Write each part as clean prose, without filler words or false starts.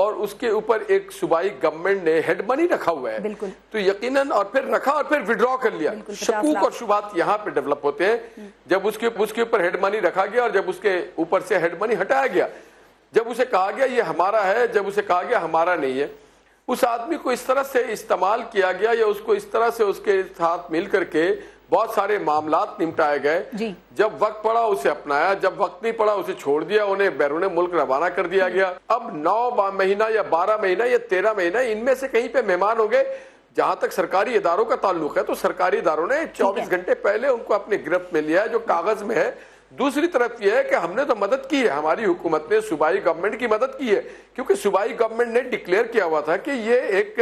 اور اس کے اوپر ایک صوبائی گورنمنٹ نے ہیڈ منی رکھا ہوا ہے تو یقیناً اور پھر رکھا اور پھر وڈرا کر لیا. شکوک اور شبہات یہاں پہ ڈیولپ ہوتے ہیں جب اس کے اوپر ہیڈ منی رکھا گیا اور جب اس کے اوپر سے ہیڈ منی ہٹایا گیا, جب اسے کہا گیا یہ ہمارا ہے, جب اسے کہا گیا ہمارا نہیں ہے, اس آدمی کو اس طرح سے استعمال کیا گیا یا اس کو اس طرح سے اس کے ساتھ مل کر کے بہت سارے معاملات نمٹائے گئے. جب وقت پڑا اسے اپنایا, جب وقت نہیں پڑا اسے چھوڑ دیا, انہیں بیرون ملک روانہ کر دیا گیا. اب 9 مہینہ یا 12 مہینہ یا 13 مہینہ ان میں سے کہیں پہ مہمان ہو گئے. جہاں تک سرکاری اداروں کا تعلق ہے تو سرکاری اداروں نے 24 گھنٹے پہلے ان کو اپنے گرفت میں لیا ہے جو کاغذ میں ہے. دوسری طرف یہ ہے کہ ہم نے تو مدد کی ہے, ہماری حکومت نے صوبائی گورنمنٹ کی مدد کی ہے کیونکہ صوبائی گورنمنٹ نے ڈکلیئر کیا ہوا تھا کہ یہ ایک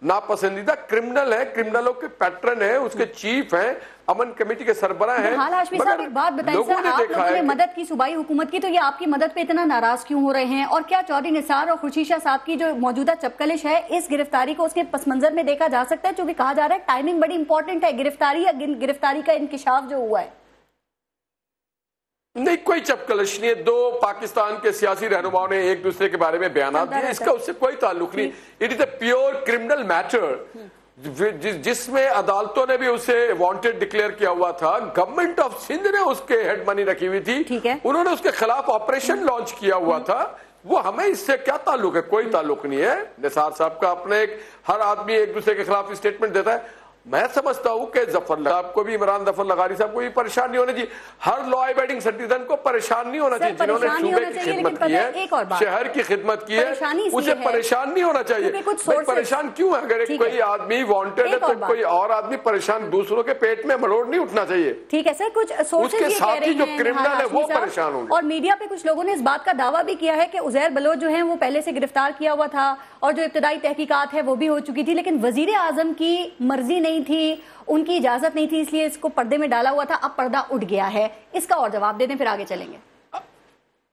ناپسندیدہ کرمنل ہے, کرمنلوں کے پیٹرن ہیں, اس کے چیف ہیں, امن کمیٹی کے سربراہ ہیں. ہاشمی صاحب ایک بات بتائیں سر, آپ لوگوں نے مدد کی صوبائی حکومت کی, تو یہ آپ کی مدد پہ اتنا ناراض کیوں ہو رہے ہیں؟ اور کیا چودھری نثار اور خورشید شاہ صاحب کی جو موجودہ چپکلش ہے اس گرفتاری کو اس کے پس منظر میں دیکھا جا سکتا ہے؟ چونکہ کہا جا رہا ہے ٹائمنگ بڑی امپورٹنٹ ہے, گرفتاری یا گرفتاری کا انکشاف جو ہوا ہے. نہیں, کوئی چپکلش نہیں ہے. 2 پاکستان کے سیاسی رہنماؤں نے ایک دوسرے کے بارے میں بیانات دیے, اس کا اس سے کوئی تعلق نہیں. It is a pure criminal matter جس میں عدالتوں نے بھی اسے وانٹڈ ڈکلیئر کیا ہوا تھا. گورنمنٹ آف سندھ نے اس کے ہیڈ منی رکھی ہوئی تھی, انہوں نے اس کے خلاف آپریشن لانچ کیا ہوا تھا. وہ ہمیں اس سے کیا تعلق ہے؟ کوئی تعلق نہیں ہے. نثار صاحب کا اپنے ہر آدمی ایک دوسرے کے خلاف اسٹیٹمنٹ دیتا ہے. میں سمجھتا ہوں کہ ظفر صاحب کو بھی, عمران ظفر لغاری صاحب کو بھی پریشان نہیں ہونا چاہیے. ہر لا ابائڈنگ سٹیزن کو پریشان نہیں ہونا چاہیے. جنہوں نے صوبے کی خدمت کی ہے, شہر کی خدمت کی ہے, اسے پریشان نہیں ہونا چاہیے. پریشان کیوں ہے؟ اگر کوئی آدمی وانٹڈ ہے تو کوئی اور آدمی پریشان, دوسروں کے پیٹ میں مروڑ نہیں اٹھنا چاہیے. ٹھیک ہے سر, کچھ سورسز یہ کہہ رہے ہیں, جو کرمنل ہے وہ پریشان ہوں گے. اور میڈیا پہ کچھ لوگوں نے اس بات کا دعویٰ بھی کیا ہے کہ عزیر بلوچ جو ہیں وہ پہلے سے گرفتار کیا ہوا تھا اور جو ابتدائی تحقیقات ہے وہ بھی ہو چکی تھی, لیکن وزیر اعظم کی مرضی نہیں تھی, ان کی اجازت نہیں تھی, اس لیے اس کو پردے میں ڈالا ہوا تھا. اب پردہ اٹھ گیا ہے, اس کا اور جواب دے دیں پھر آگے چلیں گے.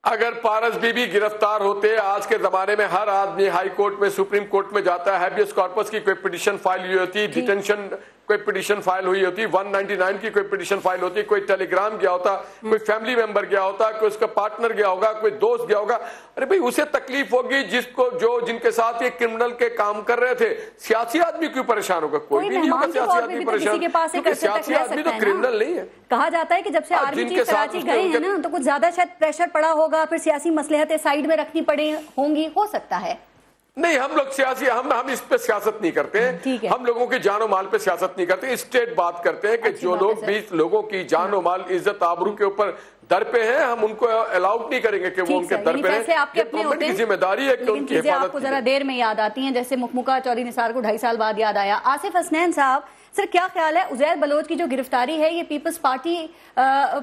اگر پارس بی بی گرفتار ہوتے, آج کے زمانے میں ہر آدمی ہائی کورٹ میں, سپریم کورٹ میں جاتا ہے, ہیبیس کارپس کی کوئی پٹیشن فائل ہوئی ہوتی, ڈیٹینشن کوئی پٹیشن فائل ہوئی ہوتی, 199 کی کوئی پٹیشن فائل ہوتی, کوئی ٹیلی گرام گیا ہوتا, کوئی فیملی ممبر گیا ہوتا, کوئی اس کا پارٹنر گیا ہوگا, کوئی دوست گیا ہوگا. ارے بھئی اسے تکلیف ہوگی جن کے ساتھ یہ کرمنل کے کام کر رہے تھے. سیاسی آدمی کیوں پریشان ہوگا؟ کوئی بھی نہیں ہوگا سیاسی آدمی پریشان, کیونکہ سیاسی آدمی تو کرمنل نہیں ہے. کہا جاتا ہے کہ جب سے آرمی چیف کراچی گئے ہیں نا تو کچھ زیادہ شاید پریشر پڑا ہوگا, پھر سیاسی مصلحتیں سائیڈ میں رکھنی پڑی ہوں گی, ہو سکتا ہے. نہیں, ہم لوگ سیاسی, ہم اس پہ سیاست نہیں کرتے ہیں. ہم لوگوں کی جان و مال پہ سیاست نہیں کرتے. اسٹیٹ بات کرتے ہیں کہ جو لوگ بھی لوگوں کی جان و مال, عزت آبرو کے اوپر در پہ ہیں, ہم ان کو الاؤڈ نہیں کریں گے کہ وہ ان کے در پہ ہیں. یہ گورنمنٹ کی ذمہ داری ہے کہ ان کی حفاظت. آپ کو ذرا دیر میں یاد آتی ہیں, جیسے مکمکہ چودھری نثار کو 2.5 سال بعد یاد آیا. آصف حسنین صاحب, سر کیا خیال ہے عزیر بلوچ کی جو گرفتاری ہے یہ پیپلز پارٹی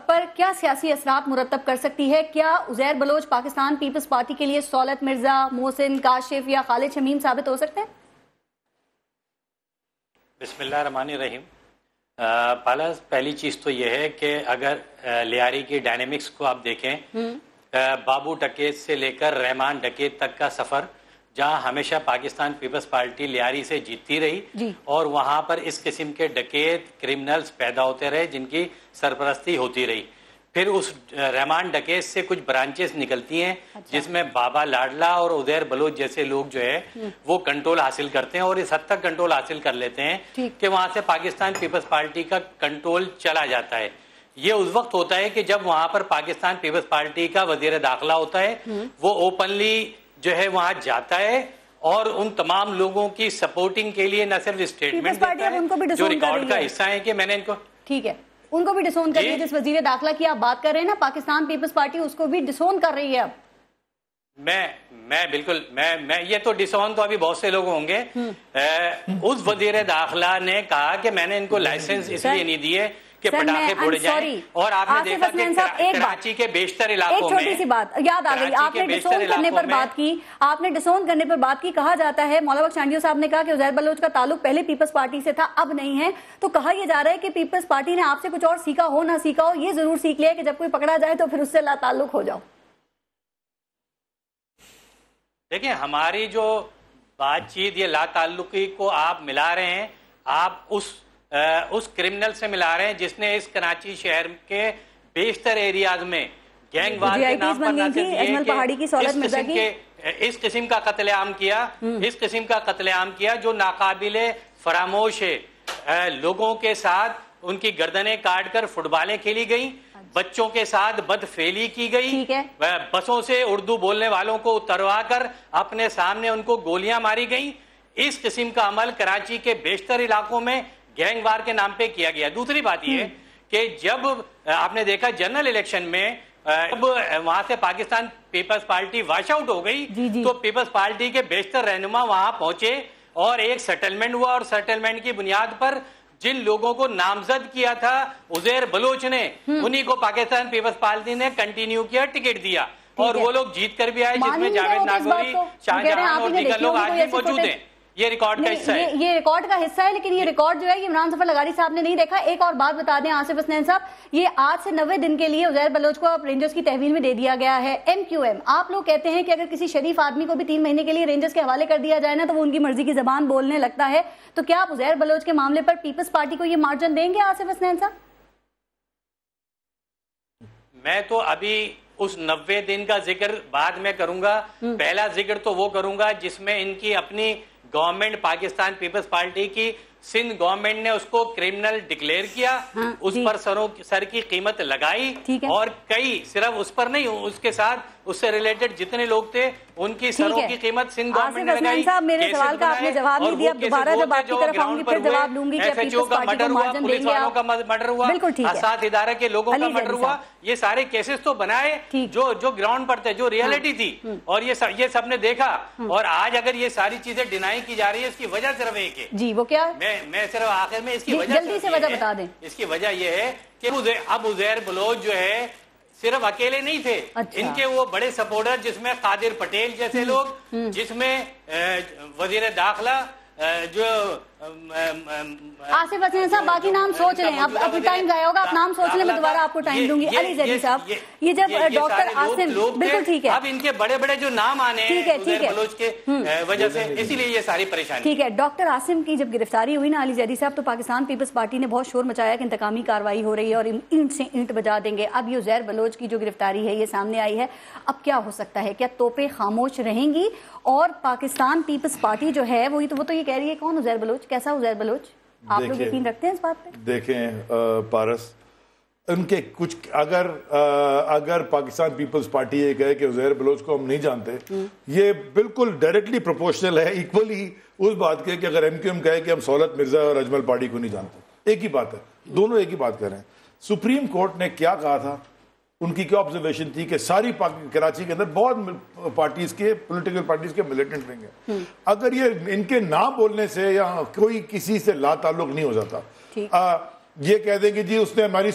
پر کیا سیاسی اثرات مرتب کر سکتی ہے؟ کیا عزیر بلوچ پاکستان پیپلز پارٹی کے لیے سہولت مرزا, محسن, کاشف یا خالد شمیم ثابت ہو سکتے ہیں؟ بسم اللہ الرحمن الرحیم. پہلی چیز تو یہ ہے کہ اگر لیاری کی ڈائنامکس کو آپ دیکھیں, بابو ڈکیت سے لے کر رحمان ڈکیت تک کا سفر, جہاں ہمیشہ پاکستان پیپلز پارٹی لیاری سے جیتتی رہی اور وہاں پر اس قسم کے ڈکیت کرمنلز پیدا ہوتے رہے جن کی سرپرستی ہوتی رہی. پھر اس رحمان ڈکیت سے کچھ برانچز نکلتی ہیں جس میں بابا لاڈلا اور عزیر بلوچ جیسے لوگ جو ہے وہ کنٹرول حاصل کرتے ہیں, اور اس حد تک کنٹرول حاصل کر لیتے ہیں کہ وہاں سے پاکستان پیپلز پارٹی کا کنٹرول چلا جاتا ہے. یہ اس وقت ہوتا ہے کہ جب وہاں پر پاکستان پیپلز پارٹی کا وزیر داخلہ ہوتا ہے, وہ اوپنلی جو ہے وہاں جاتا ہے اور ان تمام لوگوں کی سپورٹنگ کے لیے نہ صرف اسٹیٹمنٹ دیتا ہے جو ریکارڈ کا حصہ ہے کہ میں نے ان کو, ٹھیک ہے, ان کو بھی ڈسون کر رہی ہے. جس وزیر داخلہ کی آپ بات کر رہے ہیں نا, پاکستان پیپلز پارٹی اس کو بھی ڈسون کر رہی ہے. اب میں بالکل میں یہ تو ڈسون تو ابھی بہت سے لوگ ہوں گے. اس وزیر داخلہ نے کہا کہ میں نے ان کو لائسنس اس لیے نہیں دیے کہ پٹاخے پھوڑے جائیں, اور آپ نے دیکھا کہ کراچی کے بیشتر علاقوں میں, ایک چھوٹی سی بات یاد آ گئی, آپ نے ڈسون کرنے پر بات کی, کہا جاتا ہے, مولا بخش چانڈیو صاحب نے کہا کہ عزیر بلوچ کا تعلق پہلے پیپلز پارٹی سے تھا, اب نہیں ہے. تو کہا یہ جا رہا ہے کہ پیپلز پارٹی نے آپ سے کچھ اور سیکھا ہو نہ سیکھا ہو, یہ ضرور سیکھ لیا کہ جب کوئی پکڑا جائے تو پھر اس سے لا تعلق ہو جاؤ. دیکھیں, ہماری جو بات چیت یہ لا تعلقی کو آپ ملا رہے ہیں, آپ اس کرمنل سے ملا رہے ہیں جس نے اس کراچی شہر کے بیشتر ایریاز میں گینگ وار کے نام پر نہ صرف یہ کہ اس قسم کا قتل عام کیا جو ناقابل فراموش ہے. لوگوں کے ساتھ ان کی گردنیں کاٹ کر فٹ بالیں کھیلی گئیں, بچوں کے ساتھ بدفعلی کی گئی, بسوں سے اردو بولنے والوں کو اتروا کر اپنے سامنے ان کو گولیاں ماری گئیں. اس قسم کا عمل کراچی کے بیشتر علاقوں میں گینگ وار کے نام پہ کیا گیا. دوسری بات یہ کہ جب آپ نے دیکھا جنرل الیکشن میں جب وہاں سے پاکستان پیپلز پارٹی واش آؤٹ ہو گئی تو پیپلز پارٹی کے بیشتر رہنما وہاں پہنچے اور ایک سیٹلمنٹ ہوا, اور سیٹلمنٹ کی بنیاد پر جن لوگوں کو نامزد کیا تھا عزیر بلوچ نے, انہی کو پاکستان پیپلز پارٹی نے کنٹینیو کیا, ٹکٹ دیا, اور وہ لوگ جیت کر بھی آئے, جس میں جاوید ناگوری, شاہجہاں اور دیگر لوگ آج بھی موجود ہیں. یہ ریکارڈ کا حصہ ہے, یہ ریکارڈ کا حصہ ہے, لیکن یہ ریکارڈ جو ہے یہ عمران ظفر لغاری صاحب نے نہیں دیکھا. ایک اور بات بتا دیں آصف حسنین صاحب, یہ آج سے 90 دن کے لیے عزیر بلوچ کو رینجرز کی تحویل میں دے دیا گیا ہے. MQM آپ لوگ کہتے ہیں کہ اگر کسی شریف آدمی کو بھی 3 مہینے کے لیے رینجرز کے حوالے کر دیا جائے نا تو وہ ان کی مرضی کی زبان بولنے لگتا ہے, تو کیا آپ عزیر بلوچ کے معاملے پر پیپلز پارٹی کو یہ مارجن دیں گے آصف حسنین صاحب؟ میں تو ابھی اس 90 دن کا ذکر بعد میں کروں گا. پہلا ذکر تو وہ کروں گا جس میں ان کی اپنی گورنمنٹ پاکستان پیپلز پارٹی کی سندھ گورنمنٹ نے اس کو کرمنل ڈکلیئر کیا, اس پر سر کی قیمت لگائی, اور کئی صرف اس پر نہیں, اس کے ساتھ اس سے ریلیٹڈ جتنے لوگ تھے ان کی سروں کی قیمت سندھ گورنمنٹ نے لگائی. صاحب میرے سوال کا آپ نے جواب نہیں دیا, دوبارہ جب آپ کی طرف آؤں گی پھر جواب لوں گی کہ پیپلز پارٹی کو مارجن دیں گے آپ. مرڈر ہوا, اساتذہ ادارہ کے لوگوں کا مرڈر ہوا, یہ سارے کیسز تو بنائے جو گراؤنڈ پر تھے, جو ریئلٹی تھی, اور یہ سب نے دیکھا. اور آج اگر یہ ساری چیزیں ڈینائی کی جا رہی ہے, اس کی وجہ صرف ایک ہے. جی وہ کیا؟ میں صرف آخر میں اس کی وجہ جلدی سے وجہ بتا دیں. اس کی وجہ یہ ہے کہ اب عزیر بلوچ جو ہے صرف اکیلے نہیں تھے, ان کے وہ بڑے سپورٹر جس میں قادر پٹیل جیسے لوگ, جس میں وزیر داخلہ جو آصف حسین صاحب باقی نام سوچ لیں, اب ٹائم ضائع ہوگا, آپ نام سوچ لیں, میں دوبارہ آپ کو ٹائم دوں گی. علی زیدی صاحب, یہ جب ڈاکٹر عاصم, بالکل ٹھیک ہے, اب ان کے بڑے بڑے جو نام آنے ہیں عزیر بلوچ کے وجہ سے, اسی لیے یہ ساری پریشانی. ٹھیک ہے, ڈاکٹر عاصم کی جب گرفتاری ہوئی نا علی زیدی صاحب, تو پاکستان پیپلز پارٹی نے بہت شور مچایا کہ انتقامی کارروائی ہو رہی ہے اور اینٹ سے اینٹ بجا دیں گے. اب یہ عزیر بلوچ کی جو گرفتاری ہے یہ سامنے آئی ہے, اب کیا ہو سکتا ہے؟ کیا توپیں خاموش رہیں گی اور پاکستان پیپلز پارٹی جو ہے وہ تو یہ کہہ رہی ہے کون عزیر بلوچ, کیسا عزیر بلوچ, آپ لوگ یقین رکھتے ہیں اس بات پہ؟ دیکھیں پارس, ان کے کچھ اگر پاکستان پیپلز پارٹی یہ کہے کہ عزیر بلوچ کو ہم نہیں جانتے, یہ بالکل ڈائریکٹلی پروپورشنل ہے ایکولی اس بات کے کہ اگر MQM کہے کہ ہم سہولت مرزا اور اجمل پارٹی کو نہیں جانتے. ایک ہی بات ہے, دونوں ایک ہی بات کر رہے ہیں. سپریم کورٹ نے کیا کہا تھا, ان کی کیا آبزرویشن تھی کہ ساری کراچی کے اندر بہت پارٹیز کے پولیٹیکل پارٹیز کے ملیٹنٹ رہیں گے. اگر یہ ان کے نہ بولنے سے یا کوئی کسی سے لا تعلق نہیں ہو جاتا, یہ کہہ دیں کہ جی اس نے ہماری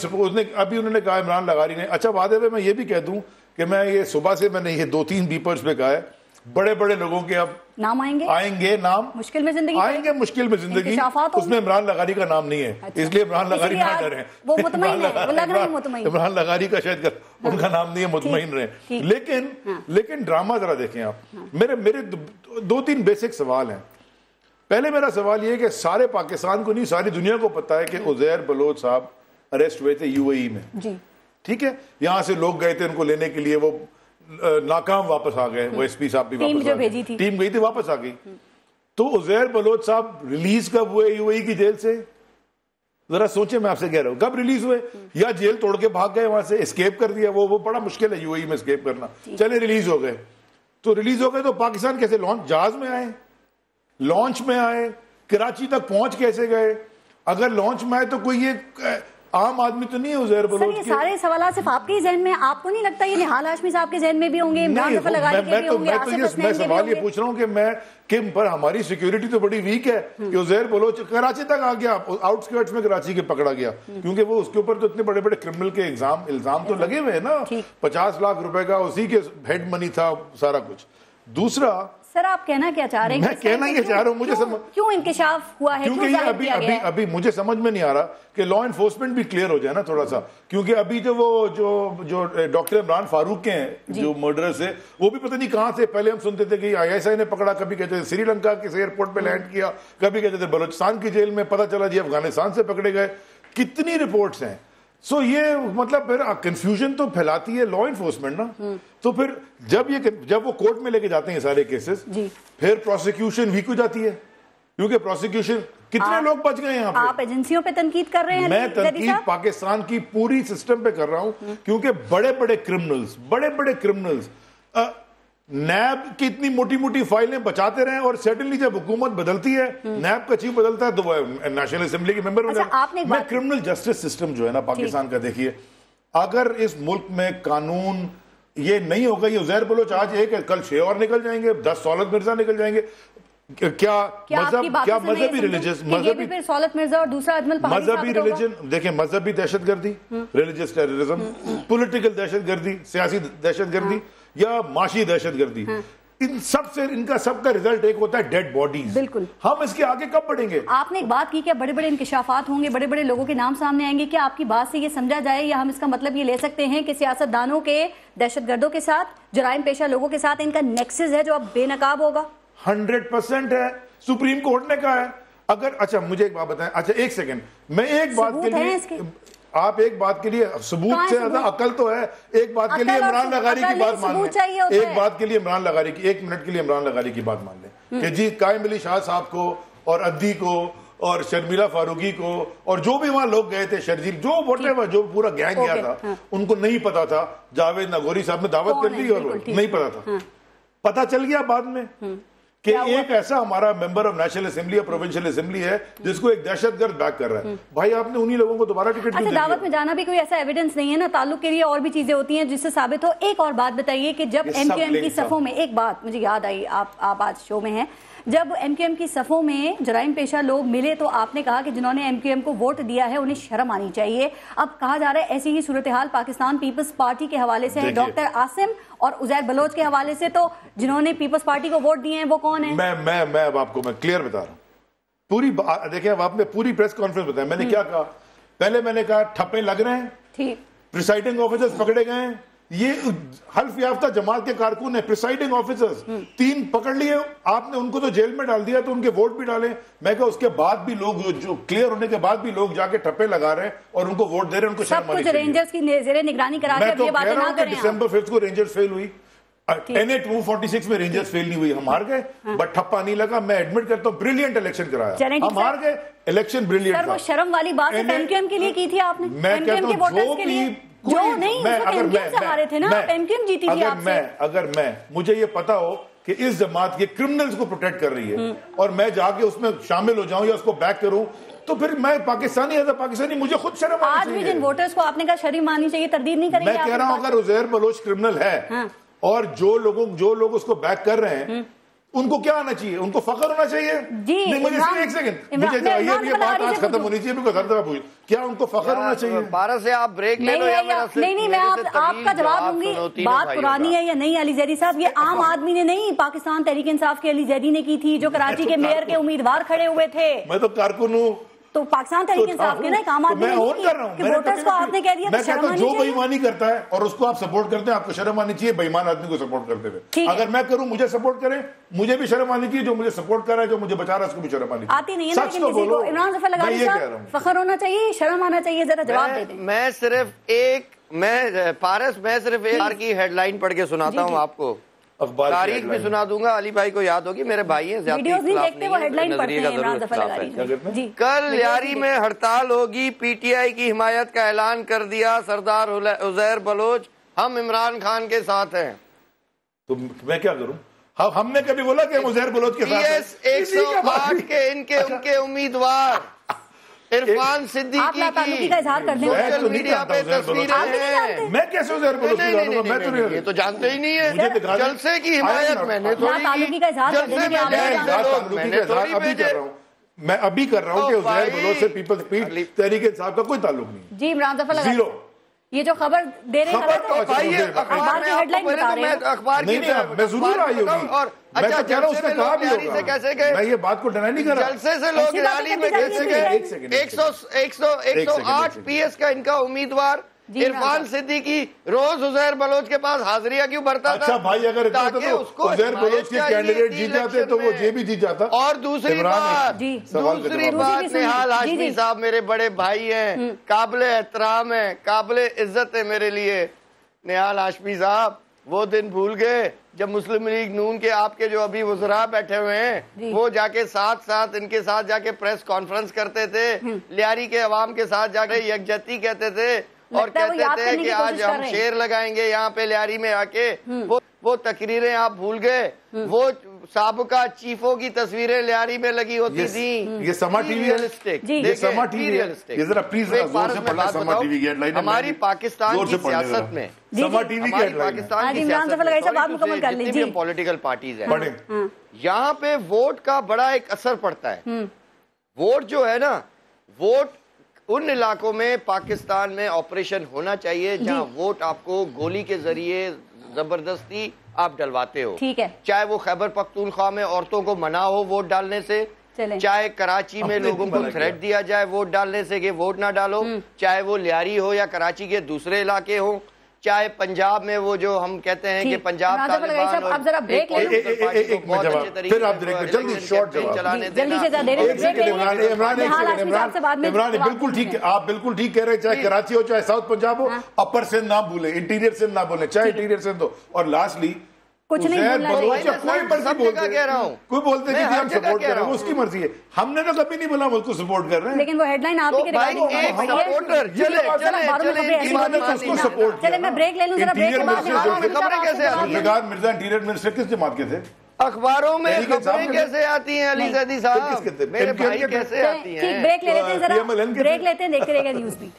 ابھی انہوں نے کہا عمران لغاری نے, اچھا وعدے پہ میں یہ بھی کہہ دوں کہ میں یہ صبح سے میں نے یہ 2-3 بیپرز پہ کہا ہے, بڑے بڑے لوگوں کے اب نام آئیں گے نام مشکل میں زندگی آئیں گے, مشکل میں زندگی, اس میں عمران لغاری کا نام نہیں ہے, اس لیے عمران لغاری نہ ڈریں, وہ مطمئن ہے, وہ لگ رہا ہے مطمئن, عمران لغاری کا شاید ان کا نام نہیں ہے, مطمئن رہیں. لیکن ڈرامہ ذرا دیکھیں آپ, میرے 2-3 بیسک سوال ہیں. پہلے میرا سوال یہ ہے کہ سارے پاکستان کو نہیں, ساری دنیا کو پتا ہے کہ عزیر بلوچ صاحب اریسٹ ہوئے تھے UAE میں, ٹھیک ہے, یہاں سے لوگ گئے تھے ان کو لینے کے لیے, وہ ناکام واپس آ گئے, وہ SP صاحب بھی واپس آ گئے, ٹیم گئی تھی واپس آ گئی. تو عزیر بلوچ صاحب ریلیز کب ہوئے UAE کی جیل سے؟ ذرا سوچیں, میں آپ سے کہہ رہا ہوں کب ریلیز ہوئے, یا جیل توڑ کے بھاگ گئے وہاں سے, اسکیپ کر دیا, وہ بڑا مشکل ہے UAE میں اسکیپ کرنا. چلے ریلیز ہو گئے, تو ریلیز ہو گئے تو پاکستان کیسے لانچ, جہاز میں آئے, لانچ میں آئے, کراچی تک پہنچ کیسے گئے؟ اگر لانچ میں آئے تو کوئی یہ عام آدمی تو نہیں ہے عزیر بلوچ. یہ سارے سوالات صرف آپ کے ذہن میں, آپ کو نہیں لگتا یہ نہال ہاشمی صاحب کے ذہن میں بھی ہوں گے, عمران ظفر لغاری کے بھی ہوں گے, آصف حسنین کے بھی ہوں گے؟ میں سوال یہ پوچھ رہا ہوں کہ پر ہماری سیکیورٹی تو بڑی ویک ہے کہ عزیر بلوچ کراچی تک آ گیا, آؤٹ اسکرٹس میں کراچی کے پکڑا گیا, کیونکہ وہ اس کے اوپر تو اتنے بڑے بڑے کرمنل کے الزام تو لگے ہوئے ہیں نا, 50 لاکھ روپے کا اسی کے ہیڈ منی تھا سارا کچھ. دوسرا سر آپ کہنا کیا چاہ رہے ہیں؟ میں کہنا یہ چاہ رہا ہوں, مجھے کیوں انکشاف ہوا ہے, کیونکہ یہ ابھی مجھے سمجھ میں نہیں آ رہا کہ لا انفورسمنٹ بھی کلیئر ہو جائے نا تھوڑا سا, کیونکہ ابھی جو ڈاکٹر عمران فاروق کے ہیں جو مرڈرز ہیں, وہ بھی پتہ نہیں کہاں سے, پہلے ہم سنتے تھے کہ ISI نے پکڑا, کبھی کہتے تھے سری لنکا کے ایئرپورٹ پہ لینڈ کیا, کبھی کہتے تھے بلوچستان کی جیل میں, پتہ چلا جی افغانستان سے پکڑے گئے. کتنی رپورٹس ہیں. سو یہ مطلب پھر کنفیوژن تو پھیلاتی ہے لا انفورسمنٹ نا. تو پھر جب وہ کورٹ میں لے کے جاتے ہیں سارے کیسز, پھر پروسیکیوشن ویک ہو جاتی ہے, کیونکہ پروسیکیوشن کتنے لوگ بچ گئے یہاں پہ. آپ ایجنسیوں پہ تنقید کر رہے ہیں؟ میں تنقید پاکستان کی پوری سسٹم پہ کر رہا ہوں, کیونکہ بڑے بڑے کرمنلز نیب کی اتنی موٹی موٹی فائلیں بچاتے رہے, اور سیٹنلی جب حکومت بدلتی ہے, نیب کا چیف بدلتا ہے, تو وہ نیشنل اسمبلی کے ممبر ہو جاتے ہیں. میں کرمنل جسٹس سسٹم جو ہے نا پاکستان کا, دیکھیے اگر اس ملک میں قانون یہ نہیں ہوگا, یہ عزیر بلوچ آج ایک ہے, کل 6 اور نکل جائیں گے, 10 سولت مرزا نکل جائیں گے. مذہبی ریلیجن دیکھیں, مذہبی دہشت گردی, ریلیجس ٹیررزم, پولیٹیکل دہشت گردی, سیاسی دہشت گردی یا معاشی دہشت گردی, ان سب کا ریزلٹ ایک ہوتا ہے ڈیڈ باڈیز. بالکل. ہم اس کے آگے کب بڑھیں گے؟ آپ نے ایک بات کی کہ بڑے بڑے انکشافات ہوں گے, بڑے بڑے لوگوں کے نام سامنے آئیں گے. کیا آپ کی بات سے یہ سمجھا جائے, یا ہم اس کا مطلب یہ لے سکتے ہیں کہ سیاست دانوں کے دہشت گردوں کے ساتھ, جرائم پیشہ لوگوں کے ساتھ ان کا نیکسس ہے جو اب بے نقاب ہوگا؟ 100% ہے. سپریم کورٹ نے کہا ہے. اگر اچھا مجھے ایک بات بتائیں, اچھا ایک سیکنڈ, میں ایک بات کے لیے, آپ ایک بات کے لیے ثبوت سے زیادہ عقل تو ہے, ایک بات کے لیے عمران لغاری کی بات مان لیں, ایک بات کے لیے عمران لغاری کی, 1 منٹ کے لیے عمران لغاری کی بات مان لیں کہ جی قائم علی شاہ صاحب کو اور ادی کو اور شرمیلا فاروقی کو اور جو بھی وہاں لوگ گئے تھے, شرجیل جو ووٹر جو پورا گینگ گیا تھا, ان کو نہیں پتا تھا. جاوید ناگوری صاحب نے دعوت کر دی اور نہیں پتا تھا. پتا چل گیا بعد میں کہ ایک ایسا ہمارا ممبر آف نیشنل اسمبلی اور پروونشل اسمبلی ہے جس کو ایک دہشت گرد بیک کر رہا ہے. بھائی آپ نے انہی لوگوں کو دوبارہ ٹکٹ کیوں دیا؟ دعوت میں جانا بھی کوئی ایسا ایویڈنس نہیں ہے نا, تعلق کے لیے اور بھی چیزیں ہوتی ہیں جس سے ثابت ہو. ایک اور بات بتائیے کہ جب ایم کیو ایم کی صفوں میں, ایک بات مجھے یاد آئی, آپ آج شو میں ہیں, جب ایم کیو ایم کی صفوں میں جرائم پیشہ لوگ ملے تو آپ نے کہا کہ جنہوں نے ایم کیو ایم کو ووٹ دیا ہے انہیں شرم آنی چاہیے. اب کہا جا رہا ہے ایسی ہی صورتحال پاکستان پیپلز پارٹی کے حوالے سے ہے, ڈاکٹر عاصم اور عزیر بلوچ کے حوالے سے. تو جنہوں نے پیپلز پارٹی کو ووٹ دیے ہیں وہ کون ہیں؟ میں اب آپ کو میں کلیئر بتا رہا ہوں. پوری دیکھیں, اب آپ نے پوری پریس کانفرنس بتایا. میں نے کیا کہا پہلے؟ میں نے کہا ٹھپے لگ رہے ہیں, پریسائڈنگ آفیسرز پکڑے گئے ہیں, یہ حلف یافتہ جماعت کے کارکن ہیں, پریسائڈنگ آفیسرز 3 پکڑ لیے, آپ نے ان کو تو جیل میں ڈال دیا, تو ان کے ووٹ بھی ڈالیں. میں کہا اس کے بعد بھی لوگ جو کلیئر ہونے کے بعد بھی لوگ جا کے ٹھپے لگا رہے ہیں اور ان کو ووٹ دے رہے ہیں, ان کو شرم آنی چاہیے. رینجرز کی زیر نگرانی کرا کے یہ باتیں نہ کریں. دسمبر 5 کو رینجرز فیل ہوئی, NA 246 میں رینجرز فیل نہیں ہوئی, ہم ہار گئے, بٹ ٹھپا نہیں لگا. میں ایڈمٹ کرتا ہوں بریلینٹ الیکشن کرایا, ہم ہار گئے, الیکشن بریلینٹ تھا. وہ شرم والی بات ایم کیو ایم کے لیے کی تھی آپ نے, میں کہتا ہوں جو نہیں ایم کیو ایم سے ہارے تھے نا, ایم کیو ایم جیتی تھی آپ سے. اگر میں مجھے یہ پتا ہو کہ اس جماعت کے کرمنلز کو پروٹیکٹ کر رہی ہے اور میں جا کے اس میں شامل ہو جاؤں یا اس کو بیک کروں, تو پھر میں پاکستانی ایز اے پاکستانی مجھے خود شرم آنی چاہیے. آج بھی جن ووٹرز کو آپ نے کہا شرم آنی چاہیے, تردید نہیں کریں گے. میں کہہ رہا ہوں اگر عزیر بلوچ کرمنل ہے اور جو لوگ اس کو بیک کر رہے ہیں, ان کو کیا آنا چاہیے؟ ان کو فخر ہونا چاہیے. نہیں, مجھے ایک سیکنڈ, مجھے یہ بات آج ختم ہونی چاہیے, ہر دفعہ پوچھ, کیا ان کو فخر ہونا چاہیے؟ 12 سے آپ بریک لے لو. نہیں, میں آپ کا جواب دوں گی. بات پرانی ہے یا نہیں علی زیدی صاحب, یہ عام آدمی نے نہیں, پاکستان تحریک انصاف کے علی زیدی نے کی تھی, جو کراچی کے میئر کے امیدوار کھڑے ہوئے تھے. میں تو کارکن ہوں, تو پاکستان تحریک انصاف کے نا ایک عام آدمی نے ووٹرز کو آپ نے کہہ دیا میں کہتا ہوں جو بے ایمانی کرتا ہے اور اس کو آپ سپورٹ کرتے ہیں, آپ کو شرم آنی چاہیے بے ایمان آدمی کو سپورٹ کرتے ہوئے. اگر میں کروں مجھے سپورٹ کریں, مجھے بھی شرم آنی چاہیے, جو مجھے سپورٹ کر رہا ہے, جو مجھے بچا رہا ہے, اس کو بھی شرم آنی چاہیے. آتی نہیں ہے نا کسی کو. عمران ظفر لغاری صاحب, فخر ہونا چاہیے, شرم آنا چاہیے, ذرا جواب دے دیں. میں صرف پارس ایک کی ہیڈ لائن پڑھ کے سناتا ہوں آپ کو, تاریخ بھی سنا دوں گا. علی بھائی کو یاد ہوگی, میرے بھائی ہیں, زیادتی اختلاف نہیں ہے. کل لیاری میں ہڑتال ہوگی, پی ٹی آئی کی حمایت کا اعلان کر دیا سردار عزیر بلوچ, ہم عمران خان کے ساتھ ہیں. تو میں کیا کروں؟ ہم نے کبھی بولا کہ ہم عزیر بلوچ کے ساتھ ہیں؟ 108 کے ان کے امیدوار عرفان صدیقی کا اظہار کرنے سوشل میڈیا پہ تصویریں ہیں. میں کیسے عزیر بلوچ کو جانوں گا؟ میں تو نہیں, یہ تو جانتے ہی نہیں ہے. جلسے کی حمایت میں نے میں ابھی کر رہا ہوں کہ عزیر بلوچ سے پیپلز تحریک انصاف کا کوئی تعلق نہیں. جی عمران ظفر لغاری, یہ جو خبر دے رہے ہیں اخبار کی ہیڈ لائن بتا رہے ہیں. اخبار کی میں ضرور آئی ہوگی, میں تو کہہ رہا ہوں اس نے کہا بھی ہوگا, میں یہ بات کو ڈینائی نہیں کر رہا. جلسے سے لوگ ریلی میں کیسے گئے. 108 پی ایس کا ان کا امیدوار, عرفان صدیقی روز عزیر بلوچ کے پاس حاضریہ کیوں بھرتا تھا؟ اچھا بھائی اگر اتنا تھا تو عزیر بلوچ کے کینڈیڈیٹ جیت جاتے تو وہ یہ بھی جیت جاتا. اور دوسری بات نہال ہاشمی صاحب میرے بڑے بھائی ہیں, قابل احترام ہیں, قابل عزت ہے میرے لیے. نہال ہاشمی صاحب وہ دن بھول گئے جب مسلم لیگ نون کے آپ کے جو ابھی وزراء بیٹھے ہوئے ہیں وہ جا کے ساتھ ان کے ساتھ جا کے پریس کانفرنس کرتے تھے, لیاری کے عوام کے ساتھ جا کے یکجہتی کہتے تھے اور کہتے تھے کہ آج ہم شیر لگائیں گے یہاں پہ لیاری میں آ کے. وہ تقریریں آپ بھول گئے. وہ سابقہ چیفوں کی تصویریں لیاری میں لگی ہوتی تھیں. یہ سما ٹی وی ہماری پاکستان کی سیاست میں پولیٹیکل پارٹیز ہیں, یہاں پہ ووٹ کا بڑا ایک اثر پڑتا ہے. ووٹ جو ہے نا, ووٹ ان علاقوں میں پاکستان میں آپریشن ہونا چاہیے جہاں ووٹ آپ کو گولی کے ذریعے زبردستی آپ ڈلواتے ہو. چاہے وہ خیبر پختونخوا میں عورتوں کو منع ہو ووٹ ڈالنے سے, چاہے کراچی میں لوگوں کو تھریٹ دیا جائے ووٹ ڈالنے سے کہ ووٹ نہ ڈالو, چاہے وہ لیاری ہو یا کراچی کے دوسرے علاقے ہوں, چاہے پنجاب میں وہ جو ہم کہتے ہیں کہ پنجاب بالکل ٹھیک ہے, آپ بالکل ٹھیک کہہ رہے ہیں. چاہے کراچی ہو چاہے ساؤتھ پنجاب ہو, اپر سے نہ بھولیں, انٹیریئر سے نہ بھولیں, چاہے انٹیریئر سے دو. اور لاسٹلی کچھ نہیں کوئی بولتے کہ ہم سپورٹ کر رہے ہیں, اس کی مرضی ہے. ہم نے تو کبھی نہیں بولا اس کو سپورٹ کر رہے ہیں, لیکن وہ ہیڈ لائن آپ ہی چلے میں بریک لے لوں ذرا. مرزا انٹیریئر منسٹر کس جماعت کے تھے؟ اخباروں میں خبریں کیسے آتی ہیں علی زیدی صاحب, میرے بھائی کیسے آتی ہیں؟ بریک لے لیتے ہیں ذرا, بریک لیتے ہیں, دیکھتے رہے گا نیوز بیٹ.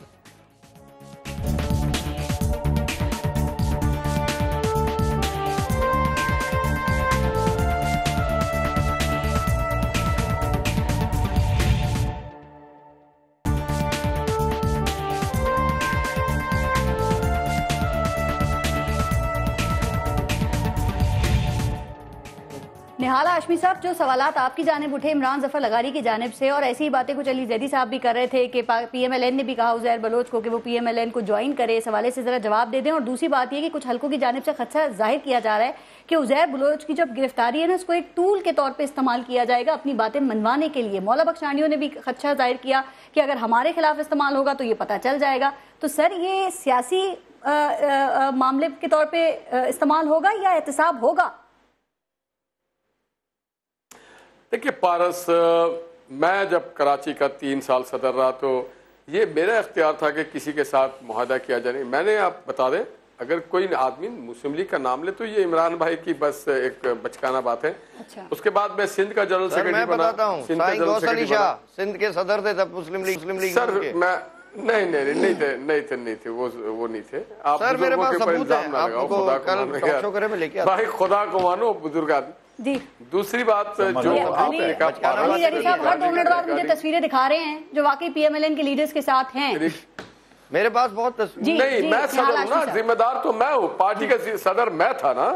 نہال ہاشمی صاحب, جو سوالات آپ کی جانب اٹھے عمران ظفر لغاری کی جانب سے, اور ایسی باتیں کچھ علی زیدی صاحب بھی کر رہے تھے کہ پی ایم ایل این نے بھی کہا عزیر بلوچ کو کہ وہ پی ایم ایل این کو جوائن کرے, اس حوالے سے ذرا جواب دے دیں. اور دوسری بات یہ کہ کچھ حلقوں کی جانب سے خدشہ ظاہر کیا جا رہا ہے کہ عزیر بلوچ کی جب گرفتاری ہے نا, اس کو ایک ٹول کے طور پہ استعمال کیا جائے گا اپنی باتیں منوانے کے لیے. مولا بخش چانڈیو نے بھی خدشہ ظاہر کیا کہ اگر ہمارے خلاف استعمال ہوگا تو یہ پتہ چل جائے گا. تو سر یہ سیاسی معاملے کے طور پہ استعمال ہوگا یا احتساب ہوگا؟ دیکھیے پارس, میں جب کراچی کا 3 سال صدر رہا تو یہ میرا اختیار تھا کہ کسی کے ساتھ معاہدہ کیا جائے. میں نے آپ بتا دیں, اگر کوئی آدمی مسلم لیگ کا نام لے تو یہ عمران بھائی کی بس ایک بچکانہ بات ہے. اس کے بعد میں سندھ کا جنرل سیکرٹری بنا. سندھ کے صدر تھے تب مسلم لیگ. سر میں نہیں تھے وہ نہیں تھے. آپ میرے پاس ثبوت ہے, بھائی خدا کو مانو بزرگ آدمی. دوسری بات جو آپ نے کہا, ہر 2 منٹ بعد مجھے تصویریں دکھا رہے ہیں جو واقعی پی ایم ایل این کے لیڈرز کے ساتھ ہیں. میرے پاس بہت تصویر نہیں, میں صدر ہوں نا, ذمہ دار تو میں ہوں, پارٹی کا صدر میں تھا نا.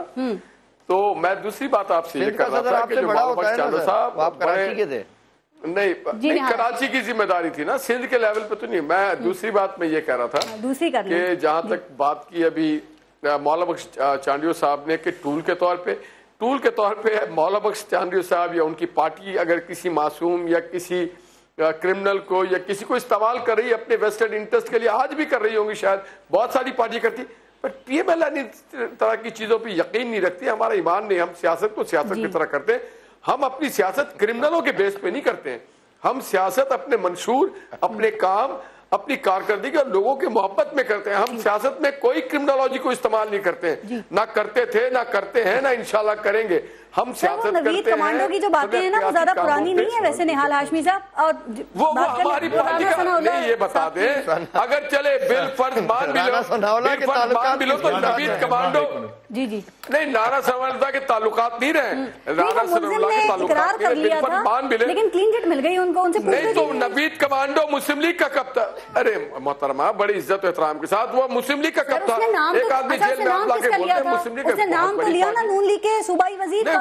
تو میں دوسری بات آپ سے یہ کر رہا تھا کہ جو مولا بخش چانڈیو صاحب آپ کراچی کے تھے. نہیں, کراچی کی ذمہ داری تھی نا, سندھ کے لیول پہ تو نہیں. میں دوسری بات میں یہ کہہ رہا تھا کہ جہاں تک بات کی ابھی مولا بخش چانڈیو صاحب نے کہ ٹول کے طور پہ مولا بخش چانڈیو صاحب یا ان کی پارٹی اگر کسی معصوم یا کسی کرمنل کو یا کسی کو استعمال کر رہی ہے اپنے ویسٹرن انٹرسٹ کے لیے, آج بھی کر رہی ہوں گی شاید, بہت ساری پارٹی کرتی, پر پی ایم ایل این طرح کی چیزوں پہ یقین نہیں رکھتی. ہمارا ایمان نہیں, ہم سیاست کو سیاست کی طرح کرتے ہیں. ہم اپنی سیاست کرمنلوں کے بیس پہ نہیں کرتے ہیں. ہم سیاست اپنے منشور, اپنے کام, اپنی کارکردگی اور لوگوں کے محبت میں کرتے ہیں. ہم سیاست میں کوئی کرمنالوجی کو استعمال نہیں کرتے ہیں, نہ کرتے تھے, نہ کرتے ہیں, نہ انشاءاللہ کریں گے. ہم سیاست کرتے ہیں. کمانڈو کی جو باتیں ہیں نا وہ زیادہ پرانی نہیں ہے ویسے نہال ہاشمی صاحب, اور وہ ہماری پارٹی کا نہیں. یہ بتا دیں, اگر چلے بل فرض مان بھی لو تو نوید کمانڈو نہیں, رانا ثناء اللہ کے تعلقات نہیں رہے, رانا ثناء اللہ کے تعلقات نہیں رہے, بل فرض مان بھی لے, لیکن کلین چٹ مل گئی ان کو, ان سے نہیں. تو نوید کمانڈو مسلم لیگ کا کب تھا؟ ارے محترمہ, بڑی عزت و احترام کے ساتھ, وہ مسلم لیگ کا کب تھا؟ ایک آدمی جیل میں آپ لا کے بولتے ہیں مسلم لیگ کا. اس نے نام تو لیا نا نون لیگ کے صوبائی وزیر کا.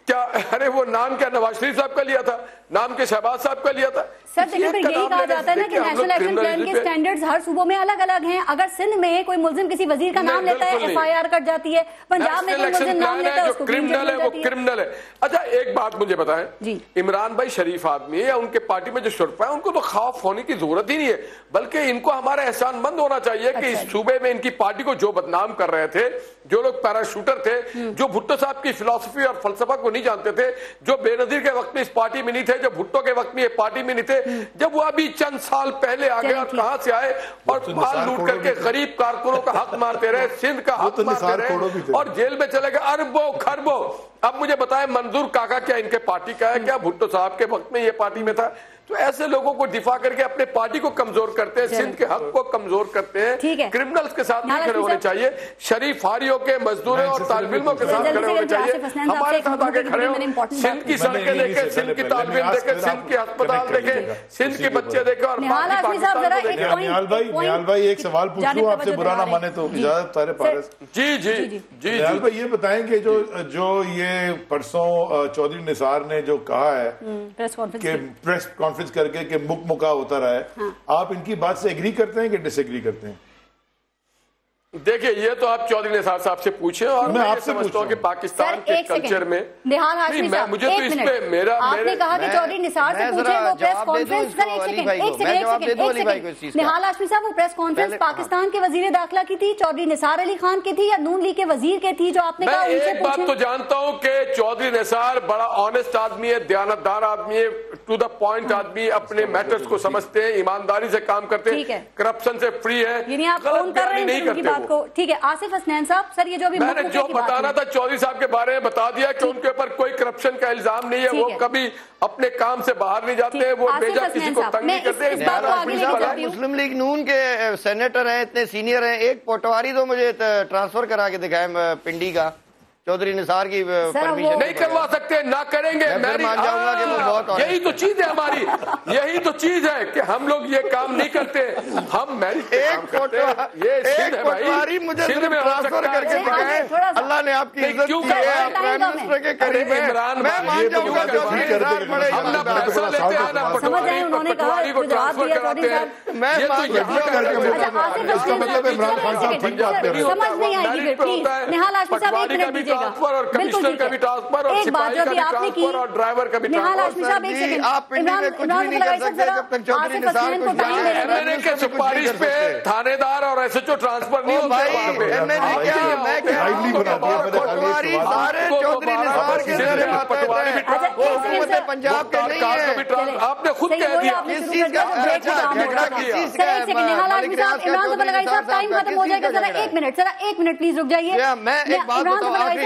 کیا ارے وہ نام کیا نواز شریف صاحب کا لیا تھا, نام کے شہباز صاحب کا لیا تھا. سر لیکن پھر یہی کہا جاتا ہے نا کہ نیشنل ایکشن پلان کے سٹینڈرڈز ہر صوبوں میں الگ الگ ہیں. اگر سندھ میں کوئی ملزم کسی وزیر کا نام لیتا ہے ایف آئی آر کٹ جاتی ہے, پنجاب میں کوئی ملزم نام لیتا ہے اس کو کرمنل ہے وہ کرمنل ہے. اچھا ایک بات مجھے بتائیں, عمران بھائی شریف آدمی ہے, یا ان کے پارٹی میں جو شرفا ہے ان کو تو خوف ہونے کی ضرورت ہی نہیں ہے, بلکہ ان کو ہمارا احسان مند ہونا چاہیے کہ اس صوبے میں ان کی پارٹی کو جو بدنام کر رہے تھے, جو لوگ پیراشوٹر تھے, جو بھٹو صاحب کی فلسفی اور فلسفہ کو نہیں جانتے تھے, جو بے نظیر کے وقت میں اس پارٹی میں نہیں تھے, جو بھٹو کے وقت میں یہ پارٹی میں نہیں تھے, جب وہ ابھی چند سال پہلے آگے اور کہاں سے آئے اور مال لوٹ کر کے غریب کارکنوں کا حق مارتے رہے, سندھ کا حق مارتے رہے اور جیل میں چلے گئے اربوں خربوں. اب مجھے بتائیں منظور کاکا کیا ان کے پارٹی کا ہے, کیا بھٹو صاحب کے وقت میں یہ پارٹی میں تھا؟ تو ایسے لوگوں کو دفاع کر کے اپنے پارٹی کو کمزور کرتے ہیں, سندھ کے حق کو کمزور کرتے ہیں. کرمنلز کے ساتھ نہیں کھڑے ہونے چاہیے, شریف فاریوں کے, مزدوروں اور طالب علموں کے ساتھ کھڑے ہونے چاہیے. ہمارے ساتھ آگے کھڑے ہو, سندھ کی سڑکیں دیکھیں, سندھ کی طالب علم دیکھیں, سندھ کے ہسپتال دیکھیں, سندھ کے بچے دیکھیں اور نہال بھائی ایک سوال پوچھوں آپ سے, برا نہ مانے تو اجازت طارق پارس. جی جی جی نہال بھائی یہ بتائیں کہ جو یہ پرسوں چودھری نثار نے جو کہا ہے کہ پریس کانفرنس کر کے کہ مک مکا ہوتا رہا ہے, آپ ان کی بات سے ایگری کرتے ہیں کہ ڈس ایگری کرتے ہیں؟ دیکھیں یہ تو آپ چودھری نثار صاحب سے پوچھیں, اور میں آپ سے سمجھتا ہوں کہ پاکستان کے کلچر میں نہال ہاشمی صاحب مجھے تو اس پہ میرا آپ نے کہا کہ چودھری نثار سے پوچھیں, وہ پریس کانفرنس نہال ہاشمی صاحب وہ پریس کانفرنس پاکستان کے وزیر داخلہ کی تھی, چودھری نثار علی خان کی تھی, یا نون لیگ کے وزیر کی تھی, جو آپ نے کہا ان سے ایک بات تو جانتا ہوں کہ چودھری نثار بڑا آنےسٹ آدمی ہے, دیانتدار آدمی ہے, ٹو دا پوائنٹ آدمی, اپنے میٹرز کو سمجھتے ہیں, ایمانداری سے کام کرتے ہیں, کرپشن سے فری ہے, یعنی آپ فون کر رہے ہیں ان کی بات کو. ٹھیک ہے آصف حسنین صاحب, سر یہ جو ابھی میں نے جو بتانا تھا چودھری صاحب کے بارے میں بتا دیا کہ ان کے اوپر کوئی کرپشن کا الزام نہیں ہے, وہ کبھی اپنے کام سے باہر نہیں جاتے ہیں, وہ بیجا کسی کو تنگ نہیں کرتے. مسلم لیگ نون کے سینیٹر ہیں, اتنے سینئر ہیں, ایک پٹواری تو مجھے ٹرانسفر کرا کے دکھائیں پنڈی کا, چودھری نثار کی پرمیشن نہیں کروا سکتے, نہ کریں گے. یہی تو چیز ہے ہماری, یہی تو چیز ہے کہ ہم لوگ یہ کام نہیں کرتے, ہم اللہ نے آپ کی عزت کی ہے, آپ پرائم منسٹر کے قریب ہیں, میں مان جاؤں گا پٹواری کو ٹرانسفر کراتے ہیں, میں مان جاؤں ٹرانسفر اور کمشنر کا بھی ٹرانسفر اور سپاہی کا بھی ٹرانسفر اور ڈرائیور کا بھی ٹرانسفر. آپ پنڈی میں کچھ بھی نہیں کر سکتے جب تک چودھری نثار کچھ ایم این اے کے سفارش پہ تھانے دار اور ایس ایچ او ٹرانسفر نہیں ہوتے. ایم این اے کیا, میں کیا, پٹواری سارے چودھری نثار کے ذریعے آتے ہیں, وہ حکومت پنجاب کے نہیں ہے. آپ نے خود کہہ دیا اس چیز کا جھگڑا کس چیز کا ہے. ٹائم ختم ہو جائے گا, ذرا ایک منٹ پلیز رک جائیے. میں ایک بات بتاؤں,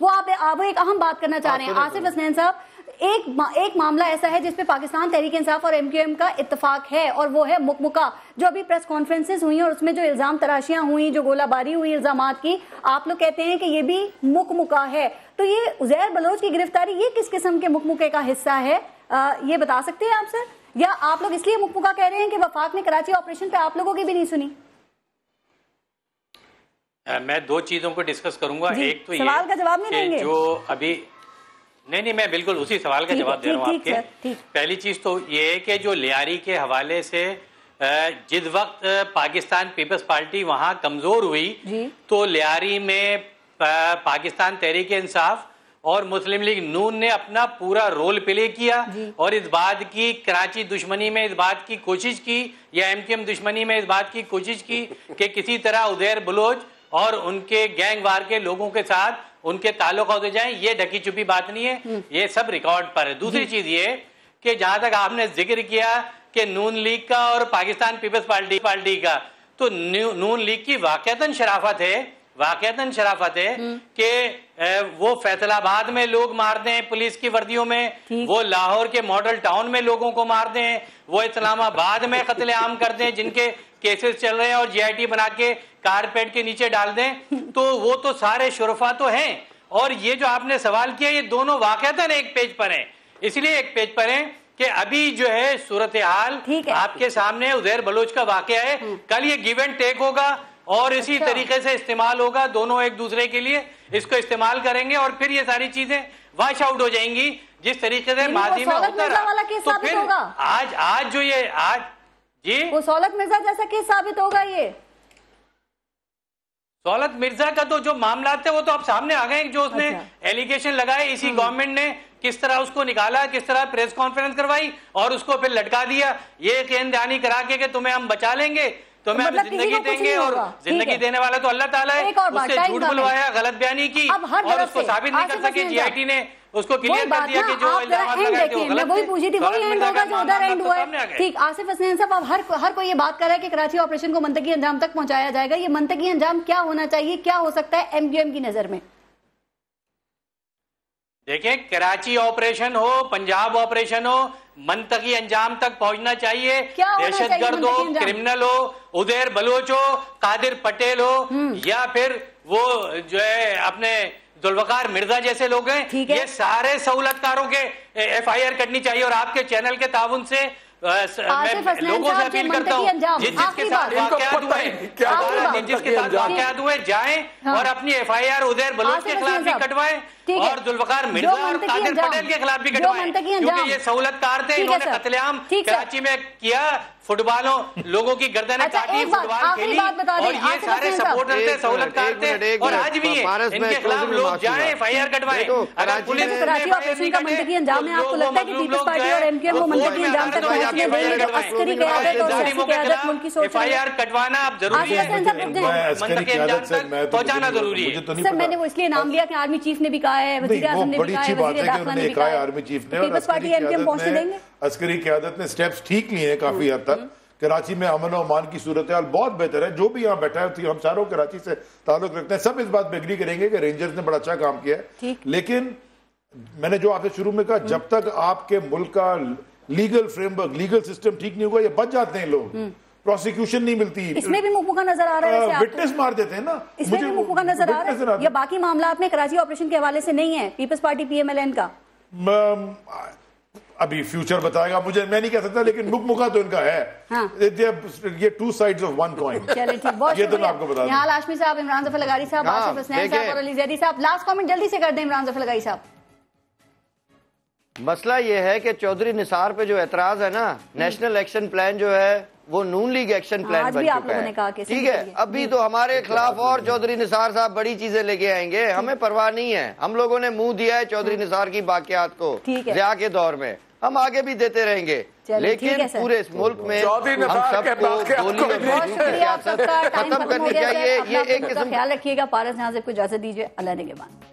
وہ آپ ایک اہم بات کرنا چاہ رہے ہیں آصف حسنین صاحب. ایک معاملہ ایسا ہے جس پہ پاکستان تحریک انصاف اور ایم کیو ایم کا اتفاق ہے, اور وہ ہے مکمکا, جو ابھی پریس کانفرنسز ہوئی اور اس میں جو الزام تراشیاں ہوئی, جو گولہ باری ہوئی الزامات کی, آپ لوگ کہتے ہیں کہ یہ بھی مکمکا ہے. تو یہ عزیر بلوچ کی گرفتاری یہ کس قسم کے مکمکے کا حصہ ہے, یہ بتا سکتے ہیں آپ سر؟ یا آپ لوگ اس لیے مکمکا کہہ رہے ہیں کہ وفاق نے کراچی آپریشن پہ آپ لوگوں کی بھی نہیں سنی؟ میں دو چیزوں کو ڈسکس کروں گا. ایک تو سوال کا جواب نہیں دیں گے جو ابھی نہیں میں بالکل اسی سوال کا جواب دے رہا ہوں آپ کے. پہلی چیز تو یہ ہے کہ جو لیاری کے حوالے سے جس وقت پاکستان پیپلز پارٹی وہاں کمزور ہوئی تو لیاری میں پاکستان تحریک انصاف اور مسلم لیگ نون نے اپنا پورا رول پلے کیا, اور اس بات کی کراچی دشمنی میں اس بات کی کوشش کی, یا ایم کیو ایم دشمنی میں اس بات کی کوشش کی کہ کسی طرح عزیر بلوچ اور ان کے گینگ وار کے لوگوں کے ساتھ ان کے تعلقات ہو جائیں. یہ ڈھکی چھپی بات نہیں ہے, یہ سب ریکارڈ پر ہے. دوسری چیز یہ کہ جہاں تک آپ نے ذکر کیا کہ نون لیگ کا اور پاکستان پیپلز پارٹی کا, تو نون لیگ کی واقعتاً شرافت ہے کہ وہ فیصل آباد میں لوگ مار دیں پولیس کی وردیوں میں, وہ لاہور کے ماڈل ٹاؤن میں لوگوں کو مار دیں, وہ اسلام آباد میں قتل عام کر دیں جن کے کیسز چل رہے ہیں اور جی آئی ٹی بنا کے کارپیٹ کے نیچے ڈال دیں. تو وہ تو سارے شرفا تو ہیں, اور یہ جو آپ نے سوال کیا یہ دونوں واقعتاً ایک پیج پر ہیں. اس لیے ایک پیج پر ہیں کہ ابھی جو ہے صورتحال آپ کے سامنے عزیر بلوچ کا واقعہ ہے, کل یہ گیو اینڈ ٹیک ہوگا اور اسی طریقے سے استعمال ہوگا, دونوں ایک دوسرے کے لیے اس کو استعمال کریں گے اور پھر یہ ساری چیزیں واش آؤٹ ہو جائیں گی جس طریقے سے ماضی میں ہوتا رہا. تو پھر آج جو یہ آج جی وہ سہولت مرزا جیسا کیس ثابت ہوگا. یہ سہولت مرزا کا تو جو معاملات تھے وہ تو اب سامنے آ گئے, جو اس نے ایلیگیشن لگائے اسی گورنمنٹ نے کس طرح اس کو نکالا, کس طرح پریس کانفرنس کروائی اور اس کو پھر لٹکا دیا یہ یقین دہانی کرا کے کہ تمہیں ہم بچا لیں گے, تمہیں ہم زندگی دیں گے, اور زندگی دینے والا تو اللہ تعالیٰ ہے. اس سے جھوٹ بلوایا, غلط بیانی کی اور اس کو ثابت نہیں کر سکے. جی آئی ٹی نے اس کو کلیئر کر دیا کہ جو الزامات لگائے تھے وہ غلط تھے. وہی پوچھی تھی, وہی اینڈ ہوگا جو ادھر اینڈ ہوا ہے. ٹھیک, آصف حسنین صاحب, اب ہر کوئی یہ بات کر رہا ہے کہ کراچی آپریشن کو منطقی انجام تک پہنچایا جائے گا. یہ منطقی انجام کیا ہونا چاہیے, کیا ہو سکتا ہے ایم کیو ایم کی نظر میں؟ دیکھیں, کراچی آپریشن ہو, پنجاب آپریشن ہو, منطقی انجام تک پہنچنا چاہیے. دہشت گرد ہو, کرمنل ہو, عزیر بلوچ ہو, قادر پٹیل ہو, یا پھر وہ جو ہے اپنے ذوالفقار مرزا جیسے لوگ ہیں, یہ سارے سہولت کاروں کے ایف آئی آر کرنی چاہیے. اور آپ کے چینل کے تعاون سے میں لوگوں سے اپیل کرتا ہوں جس کے ساتھ واقعات ہوئے جائیں اور اپنی F I R Uzair Baloch کے خلاف بھی کٹوائیں اور ذوالفقار مرزا اور قادر پٹیل کے خلاف بھی کٹوائیں, کیونکہ یہ سہولت کار تھے. انہوں نے قتل عام کراچی میں کیا, فٹ بالوں لوگوں کی گردنیں کاٹی, فٹ بال کھیلی, اور یہ سارے سپورٹر تھے, سہولت کار تھے, اور آج بھی ہیں. ان کے خلاف لوگ جائیں, ایف آئی آر کٹوائیں. اگر پولیس کراچی آپریشن کا منطقی انجام ہے, آپ کو لگتا ہے کہ پیپلز پارٹی اور ایم کیو ایم کو منطقی انجام تک پہنچنے دیں گے؟ جو عسکری قیادت اور سیاسی قیادت ملک کی سوچ ایف آئی آر کٹوانا اب ضروری ہے, منطقی انجام تک پہنچانا ضروری ہے. سر میں نے وہ اس لیے نام لیا کہ آرمی چیف نے بھی کہا ہے, وزیر اعظم نے بھی کہا ہے, وزیر داخلہ نے بھی کہا ہے, آرمی چیف نے, Peoples Party M Q M پہنچنے دیں گے. عسکری قیادت نے سٹیپس ٹھیک لیے ہیں کافی حد تک. کراچی میں امن و امان کی صورتحال بہت بہتر ہے. جو بھی یہاں بیٹھا ہے, ہم چاروں کراچی سے تعلق رکھتے ہیں, سب اس بات پہ ایگری کریں گے کہ رینجرز نے بڑا اچھا کام کیا ہے. لیکن میں نے جو آپ سے شروع میں کہا, جب تک آپ کے ملک کا legal frame work, legal system ٹھیک نہیں ہوگا, یہ بچ جاتے ہیں لوگ, پروسیکیوشن نہیں ملتی. اس میں بھی مکمکہ نظر آ رہا ہے, وٹنس مار دیتے ہیں نا, اس میں بھی مکمکہ نظر آ رہا ہے. یہ باقی معاملات میں کراچی آپریشن کے حوالے سے نہیں ہے Peoples Party P M L N کا. ابھی فیوچر بتائے گا, مجھے میں نہیں کہہ سکتا, لیکن مکمکہ تو ان کا ہے. یہ two sides of one coin. چلیں ٹھیک, بہت شکریہ. نہال ہاشمی صاحب, عمران ظفر لغاری صاحب, آصف حسنین صاحب اور علی زیدی صاحب, لاسٹ کامنٹ جلدی سے کر دیں عمران ظفر لغاری صاحب. مسئلہ یہ ہے کہ چودھری نثار پہ جو اعتراض ہے نا, نیشنل ایکشن پلان جو ہے وہ نون لیگ ایکشن پلان بن چکا ہے. ٹھیک ہے, ابھی تو ہمارے خلاف اور چودھری نثار صاحب بڑی چیزیں لے کے آئیں گے, ہمیں پرواہ نہیں ہے. ہم لوگوں نے منہ دیا ہے چودھری نثار کی باقیات کو ضیاء کے دور میں, ہم آگے بھی دیتے رہیں گے, لیکن پورے اس ملک میں ہم سب کو گولی اور سیاست ختم کرنی چاہیے. یہ ایک قسم. خیال رکھیے گا. پارس جہاں سے کو اجازت دیجیے. اللہ نگہبان.